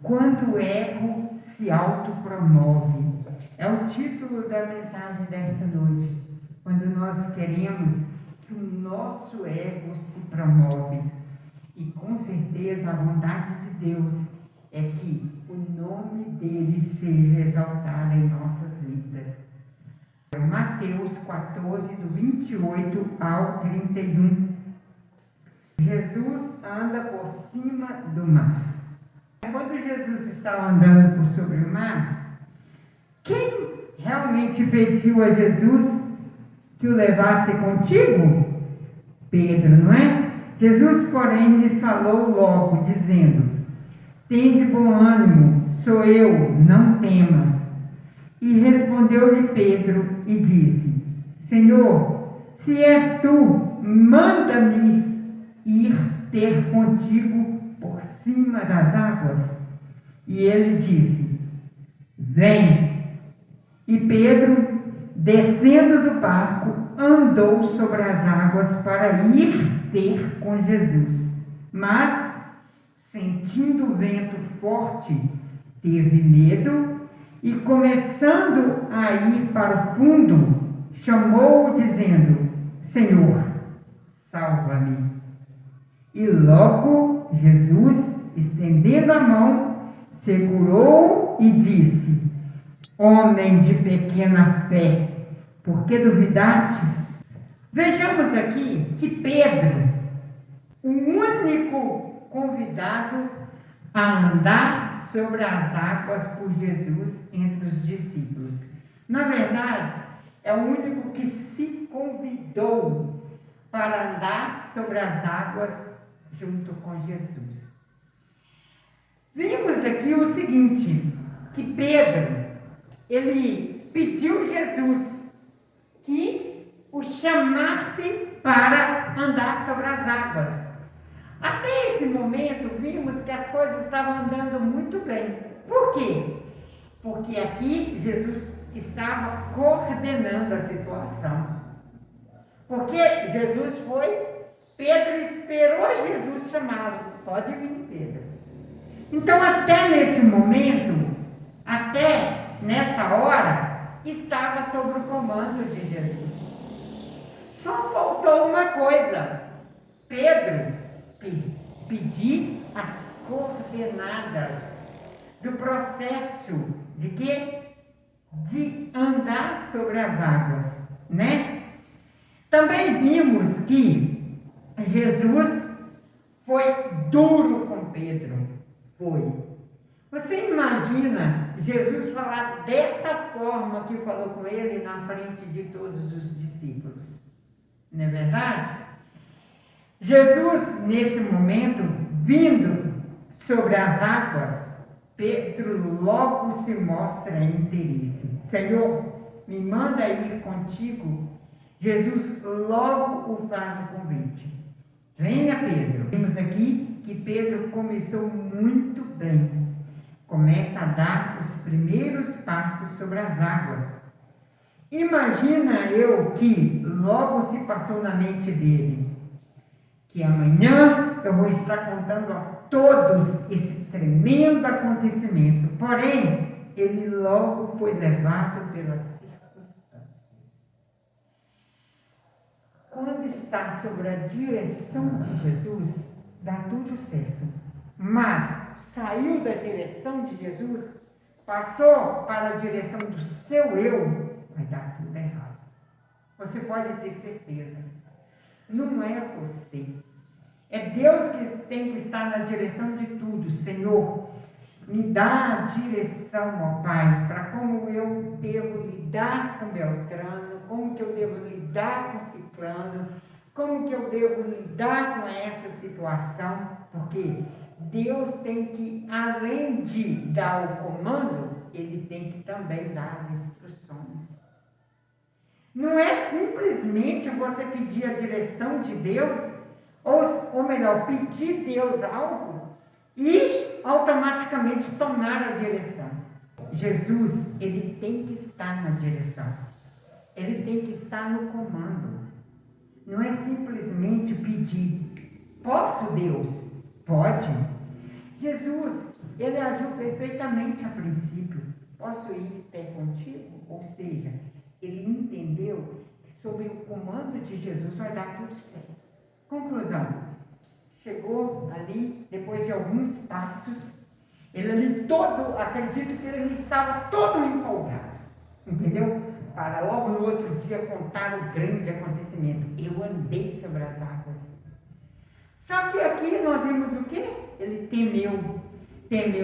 Quando o ego se autopromove. É o título da mensagem desta noite. Quando nós queremos que o nosso ego se promove. E com certeza a vontade de Deus é que o nome dele seja exaltado em nossas vidas. Mateus 14, do 28 ao 31. Jesus anda por cima do mar. Quando Jesus estava andando por sobre o mar, quem realmente pediu a Jesus que o levasse contigo? Pedro, não é? Jesus, porém, lhes falou logo, dizendo: tende bom ânimo, sou eu, não temas. E respondeu-lhe Pedro e disse: Senhor, se és tu, manda-me ir ter contigo por cima das águas. E ele disse: vem. E Pedro, descendo do barco, andou sobre as águas para ir ter com Jesus. Mas, sentindo o vento forte, teve medo e, começando a ir para o fundo, chamou-o dizendo: Senhor, salva-me. E logo Jesus, estendendo a mão, segurou e disse: homem de pequena fé, por que duvidastes? Vejamos aqui que Pedro, o único convidado a andar sobre as águas por Jesus entre os discípulos. Na verdade, é o único que se convidou para andar sobre as águas junto com Jesus. Vimos aqui o seguinte, que Pedro, ele pediu Jesus que o chamasse para andar sobre as águas. Até esse momento, vimos que as coisas estavam andando muito bem. Por quê? Porque aqui Jesus estava coordenando a situação. Porque Jesus foi, Pedro esperou Jesus chamá-lo. Pode vir, Pedro. Então, até nesse momento, até nessa hora, estava sob o comando de Jesus. Só faltou uma coisa: Pedro pedir as coordenadas do processo de quê? De andar sobre as águas, né? Também vimos que Jesus foi duro com Pedro. Foi. Você imagina Jesus falar dessa forma que falou com ele na frente de todos os discípulos? Não é verdade? Jesus, nesse momento, vindo sobre as águas, Pedro logo se mostra em interesse. Senhor, me manda ir contigo. Jesus logo o faz o convite. Venha, Pedro. Vimos aqui que Pedro começou muito bem. Começa a dar os primeiros passos sobre as águas. Imagina eu que logo se passou na mente dele que amanhã eu vou estar contando a todos esse tremendo acontecimento. Porém, ele logo foi levado pelas circunstâncias. Quando está sobre a direção de Jesus, dá tudo certo. Mas saiu da direção de Jesus, passou para a direção do seu eu, vai dar tudo errado. Você pode ter certeza. Não é você. É Deus que tem que estar na direção de tudo. Senhor, me dá a direção, ó Pai, para como eu devo lidar com Beltrano, como que eu devo lidar com Ciclano, como que eu devo lidar com essa situação, porque Deus tem que, além de dar o comando, Ele tem que também dar as instruções. Não é simplesmente você pedir a direção de Deus, ou melhor, pedir Deus algo e automaticamente tomar a direção. Jesus, ele tem que estar na direção. Ele tem que estar no comando. Não é simplesmente pedir. Posso, Deus? Pode. Jesus, ele agiu perfeitamente a princípio. Posso ir até contigo? Ou seja, ele entendeu que sob o comando de Jesus vai dar tudo certo. Conclusão, chegou ali, depois de alguns passos, ele ali todo, acredito que ele estava todo empolgado, entendeu? Para logo no outro dia contar o grande acontecimento. Eu andei sobre as águas. Só que aqui nós vimos o quê? Ele temeu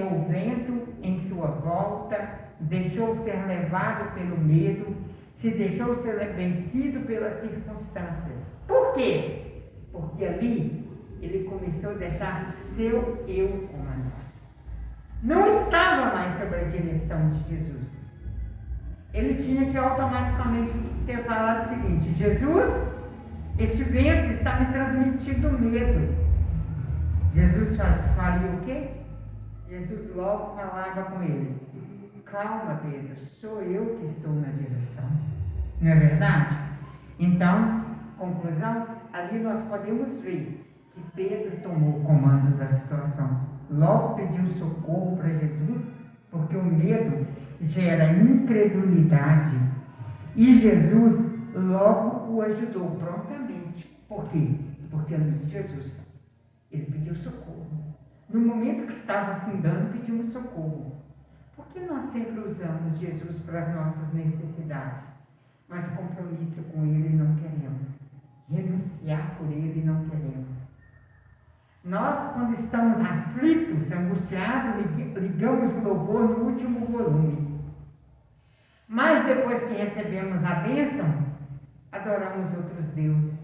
o vento em sua volta, deixou ser levado pelo medo, se deixou ser vencido pelas circunstâncias. Por quê? Porque ali ele começou a deixar seu eu comandar. Não estava mais sob a direção de Jesus. Ele tinha que automaticamente ter falado o seguinte: Jesus, este vento está me transmitindo medo. Jesus faria o quê? Jesus logo falava com ele: calma, Pedro, sou eu que estou na direção. Não é verdade? Então, conclusão, ali nós podemos ver que Pedro tomou o comando da situação. Logo pediu socorro para Jesus, porque o medo gera incredulidade. E Jesus logo o ajudou prontamente. Por quê? Porque ali de Jesus, ele pediu socorro. No momento que estava afundando, pedimos socorro. Por que nós sempre usamos Jesus para as nossas necessidades, mas compromisso com Ele não queremos? Renunciar por Ele não queremos. Nós, quando estamos aflitos, angustiados, ligamos o louvor no último volume. Mas depois que recebemos a bênção, adoramos outros deuses,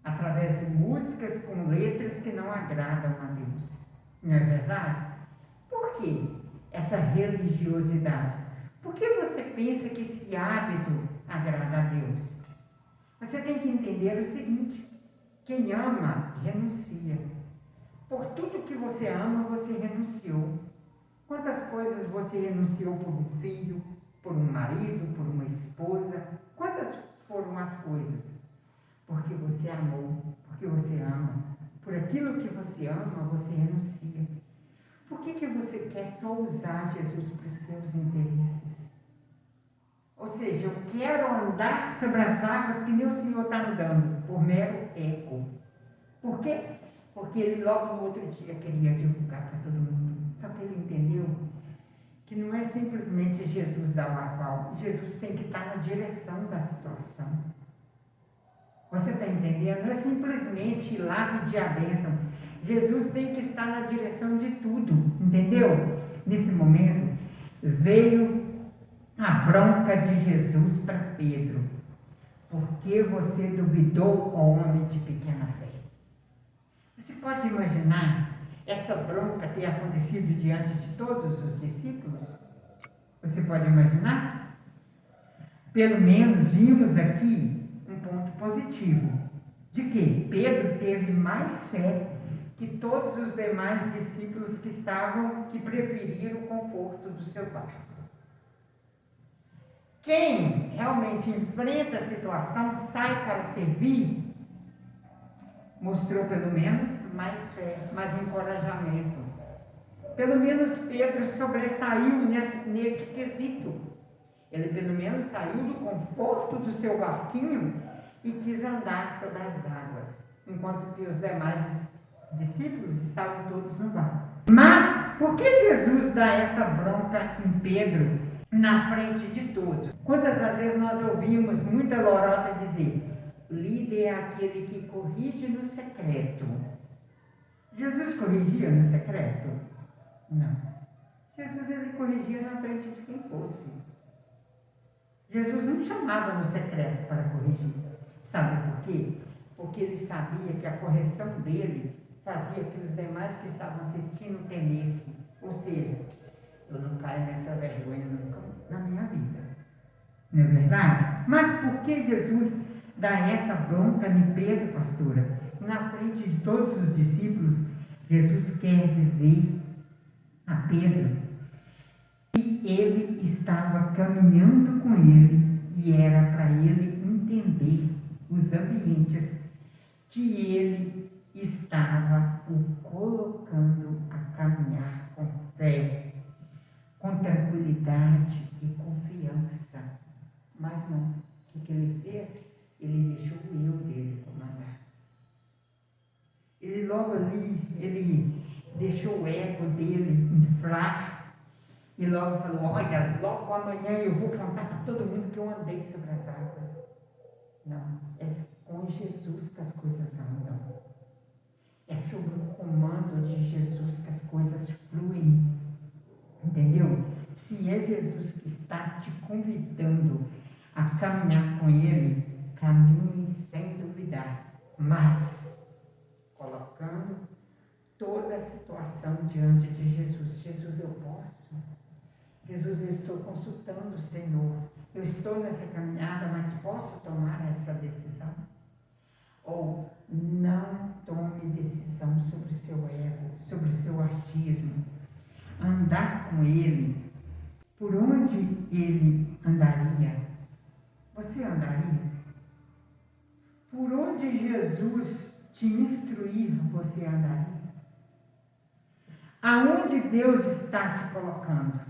através de músicas com letras que não agradam a Deus. Não é verdade? Por quê essa religiosidade? Por que você pensa que esse hábito agrada a Deus? Você tem que entender o seguinte: quem ama, renuncia. Por tudo que você ama, você renunciou. Quantas coisas você renunciou por um filho, por um marido, por uma esposa? Quantas foram as coisas? Porque você amou, porque você ama. Por aquilo que você ama, você renuncia. Por que você quer só usar Jesus para os seus interesses? Ou seja, eu quero andar sobre as águas que nem o Senhor está andando, por mero eco. Por quê? Porque ele logo no outro dia queria divulgar para todo mundo. Só que ele entendeu que não é simplesmente Jesus dar o aval. Jesus tem que estar na direção da situação. Você está entendendo? Não é simplesmente ir lá pedir a bênção. Jesus tem que estar na direção de tudo, entendeu? Nesse momento, veio a bronca de Jesus para Pedro. Por que você duvidou, ó homem de pequena fé? Você pode imaginar essa bronca ter acontecido diante de todos os discípulos? Você pode imaginar? Pelo menos vimos aqui um ponto positivo, de que Pedro teve mais fé que todos os demais discípulos que preferiram o conforto do seu barco. Quem realmente enfrenta a situação, sai para servir, mostrou pelo menos mais fé, mais encorajamento. Pelo menos Pedro sobressaiu nesse quesito. Ele pelo menos saiu do conforto do seu barquinho e quis andar sobre as águas, enquanto que os demais discípulos estavam todos no barco. Mas por que Jesus dá essa bronca em Pedro na frente de todos? Quantas vezes nós ouvimos muita lorota dizer: líder é aquele que corrige no secreto. Jesus corrigia no secreto? Não. Jesus ele corrigia na frente de quem fosse. Jesus não chamava no secreto para corrigir. Sabe por quê? Porque ele sabia que a correção dele fazia que os demais que estavam assistindo temessem. Ou seja, eu não caio nessa vergonha nunca na minha vida. Não é verdade? Mas por que Jesus dá essa bronca em Pedro, pastora? Na frente de todos os discípulos, Jesus quer dizer a Pedro que ele estava caminhando com ele e era para ele entender os ambientes que ele estava o colocando a caminhar fé, com tranquilidade e confiança. Mas não. O que ele fez? Ele deixou o eu dele comandar. Ele logo ali, ele deixou o ego dele inflar e logo falou, olha, logo amanhã eu vou contar para todo mundo que eu andei sobre as águas. Não, é com Jesus que as coisas andam. É sob o comando de Jesus que as coisas fluem. Entendeu? Se é Jesus que está te convidando a caminhar com Ele, caminhe sem duvidar, mas colocando toda a situação diante de Jesus. Jesus, eu posso. Jesus, eu estou consultando o Senhor. Eu estou nessa caminhada, mas posso tomar essa decisão? Ou não tome decisão sobre o seu ego, sobre o seu achismo. Andar com Ele, por onde Ele andaria? Você andaria? Por onde Jesus te instruir, você andaria? Aonde Deus está te colocando?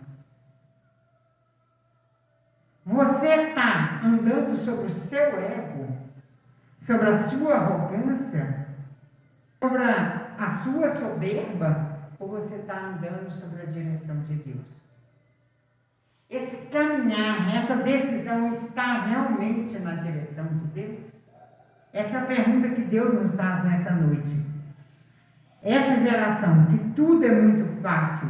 Você está andando sobre o seu ego, sobre a sua arrogância, sobre a sua soberba, ou você está andando sobre a direção de Deus? Esse caminhar, essa decisão está realmente na direção de Deus? Essa é a pergunta que Deus nos faz nessa noite. Essa geração, que tudo é muito fácil,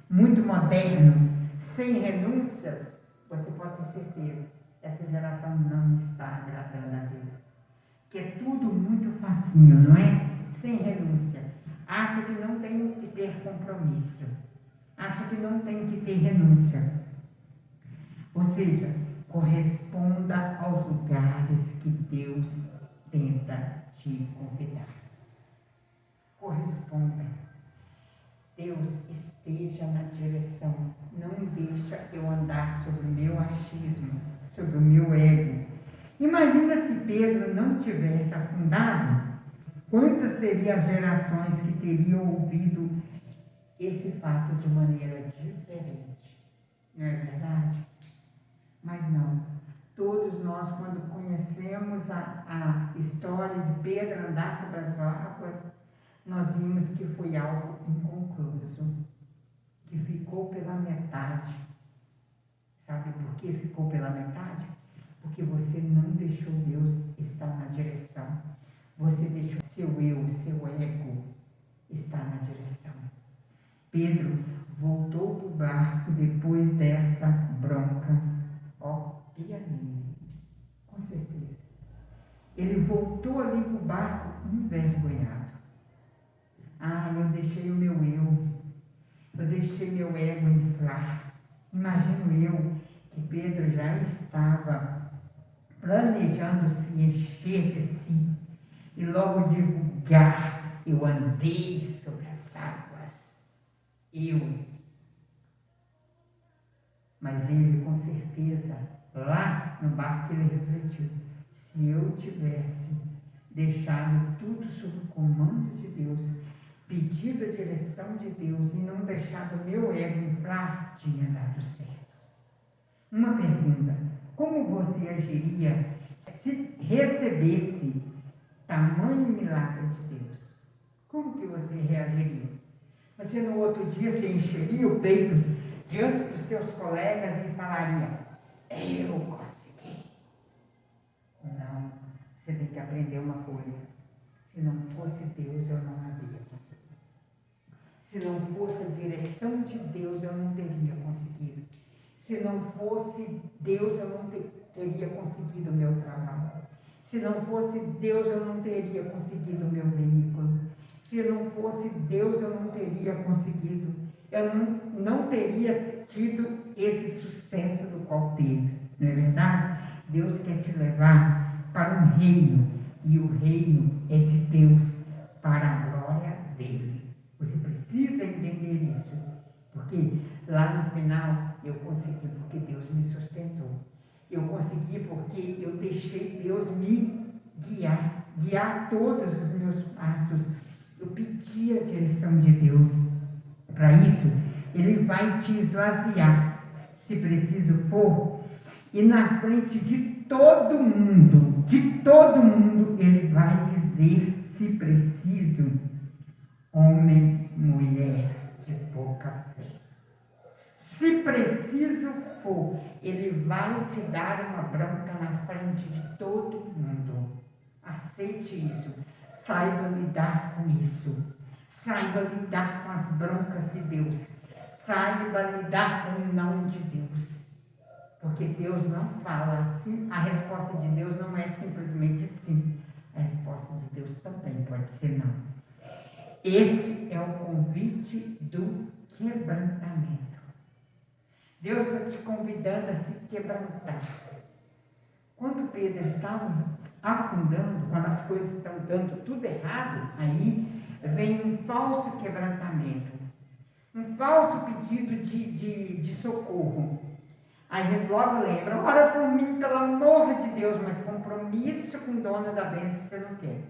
muito moderno, sem renúncias, você pode ter certeza, essa geração não está agradando a Deus. Que é tudo muito facinho, não é? Sem renúncia. Acha que não tem que ter compromisso. Acha que não tem que ter renúncia. Ou seja, corresponda aos lugares que Deus tenta te convidar. Corresponda. Deus esteja na direção. Não deixa eu andar sobre o meu achismo, sobre o meu ego. Imagina se Pedro não tivesse afundado, quantas seriam as gerações que teriam ouvido esse fato de maneira diferente? Não é verdade? Mas não. Todos nós, quando conhecemos a história de Pedro andar sobre as águas, nós vimos que foi algo inconcluso, que ficou pela metade. Sabe por que ficou pela metade? Porque você não deixou Deus estar na direção. Você deixou seu eu, seu ego estar na direção. Pedro voltou para o barco depois dessa bronca. Ó, pianinho, com certeza. Ele voltou ali para o barco envergonhado. Ah, eu deixei o meu eu deixei meu ego inflar. Imagino eu que Pedro já estava planejando se encher de si e logo divulgar, eu andei sobre as águas, Mas ele, com certeza, lá no barco ele refletiu, se eu tivesse deixado tudo sob o comando de Deus, pedido a direção de Deus e não deixado o meu ego inflar, tinha dado certo. Uma pergunta, como você agiria se recebesse tamanho milagre de Deus? Como que você reagiria? Você no outro dia se encheria o peito diante dos seus colegas e falaria, eu consegui. Não, você tem que aprender uma coisa. Se não fosse Deus, eu não havia conseguido. Se não fosse a direção de Deus, eu não teria conseguido. Se não fosse Deus, eu não teria conseguido o meu trabalho. Se não fosse Deus, eu não teria conseguido o meu veículo. Se não fosse Deus, eu não teria conseguido. Eu não teria tido esse sucesso do qual teve. Não é verdade? Deus quer te levar para um reino. E o reino é de Deus, para a glória dele. Você precisa entender isso. Porque lá no final eu consegui porque Deus me sustentou. Eu consegui porque eu deixei Deus me guiar todos os meus passos. Eu pedi a direção de Deus. Para isso, ele vai te esvaziar, se preciso for, e na frente de todo mundo, ele vai dizer, se preciso, homem, mulher de pouca fé. Se preciso for, ele vai te dar uma bronca na frente de todo mundo. Aceite isso. Saiba lidar com isso. Saiba lidar com as broncas de Deus. Saiba lidar com o não de Deus. Porque Deus não fala assim. A resposta de Deus não é simplesmente sim. A resposta de Deus também pode ser não. Este é o convite do quebrantamento. Deus está te convidando a se quebrantar. Quando Pedro estava afundando, quando as coisas estão dando tudo errado, aí vem um falso quebrantamento, um falso pedido de socorro. Aí a gente logo lembra, ora por mim, pelo amor de Deus, mas compromisso com o dono da bênção que você não quer.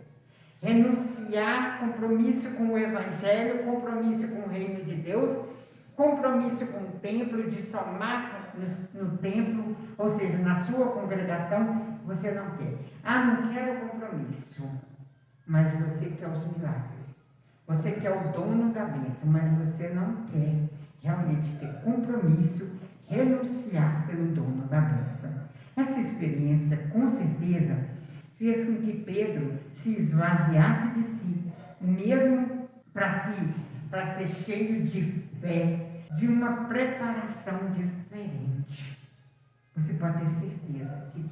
Renunciar, compromisso com o Evangelho, compromisso com o reino de Deus, compromisso com o templo, de somar no templo, ou seja, na sua congregação, você não quer. Ah, não quero compromisso, mas você quer os milagres. Você quer o dono da bênção, mas você não quer realmente ter compromisso, renunciar pelo dono da bênção. Essa experiência, com certeza, fez com que Pedro se esvaziasse de si, mesmo para ser cheio de fé, de uma preparação diferente. Você pode ter certeza que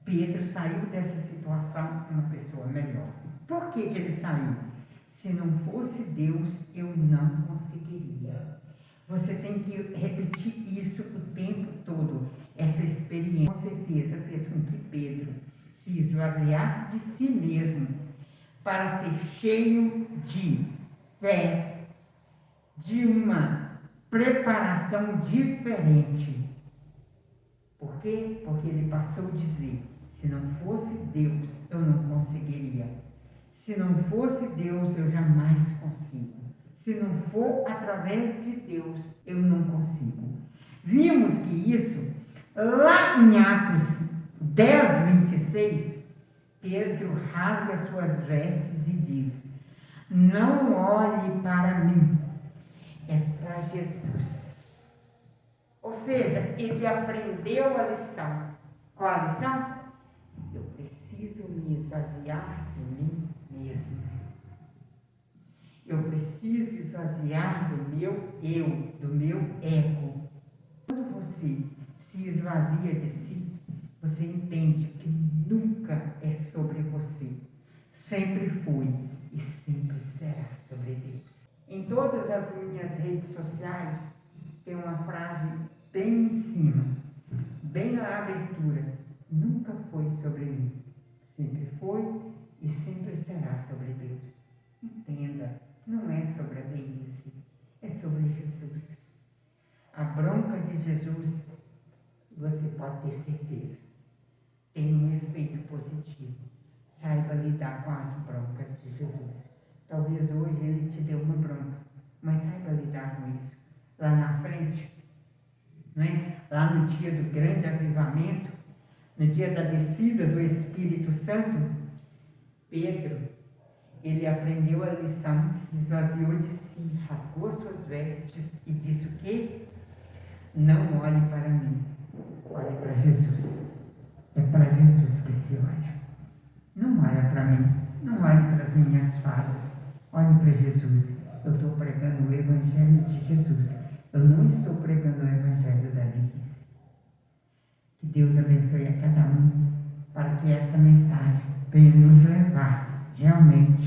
Pedro saiu dessa situação uma pessoa melhor. Por que ele saiu? Se não fosse Deus, eu não conseguiria. Você tem que repetir isso o tempo todo. Essa experiência, com certeza, fez com que Pedro se esvaziasse de si mesmo para ser cheio de fé, de uma preparação diferente. Por quê? Porque ele passou a dizer, se não fosse Deus, eu não conseguiria. Se não fosse Deus, eu jamais consigo. Se não for através de Deus, eu não consigo. Vimos que isso, lá em Atos 10, 26, Pedro rasga suas vestes e diz, não olhe para mim, é para Jesus. Ou seja, ele aprendeu a lição. Qual a lição? Eu preciso me esvaziar de mim mesmo. Eu preciso esvaziar do meu eu, do meu ego. Quando você se esvazia de si, você entende que nunca é sobre você. Sempre foi e sempre será sobre Deus. Em todas as minhas redes sociais, tem uma frase bem em cima, bem na abertura. Nunca foi sobre mim. Sempre foi e sempre será sobre Deus. Entenda, não é sobre a velhice, é sobre Jesus. A bronca de Jesus, você pode ter certeza, tem um efeito positivo. Saiba lidar com as broncas de Jesus. Talvez hoje ele te dê uma bronca, mas saiba lidar com isso. Lá na frente, não é? Lá no dia do grande avivamento, no dia da descida do Espírito Santo, Pedro, ele aprendeu a lição, se esvaziou de si, rasgou suas vestes e disse o quê? Não olhe para mim, olhe para Jesus. É para Jesus que se olha. Não olha para mim, não olhe para as minhas falas, olhe para Jesus. Eu estou pregando o Evangelho de Jesus. Eu não estou pregando o Evangelho da velhice. Que Deus abençoe a cada um, para que essa mensagem venha nos levar realmente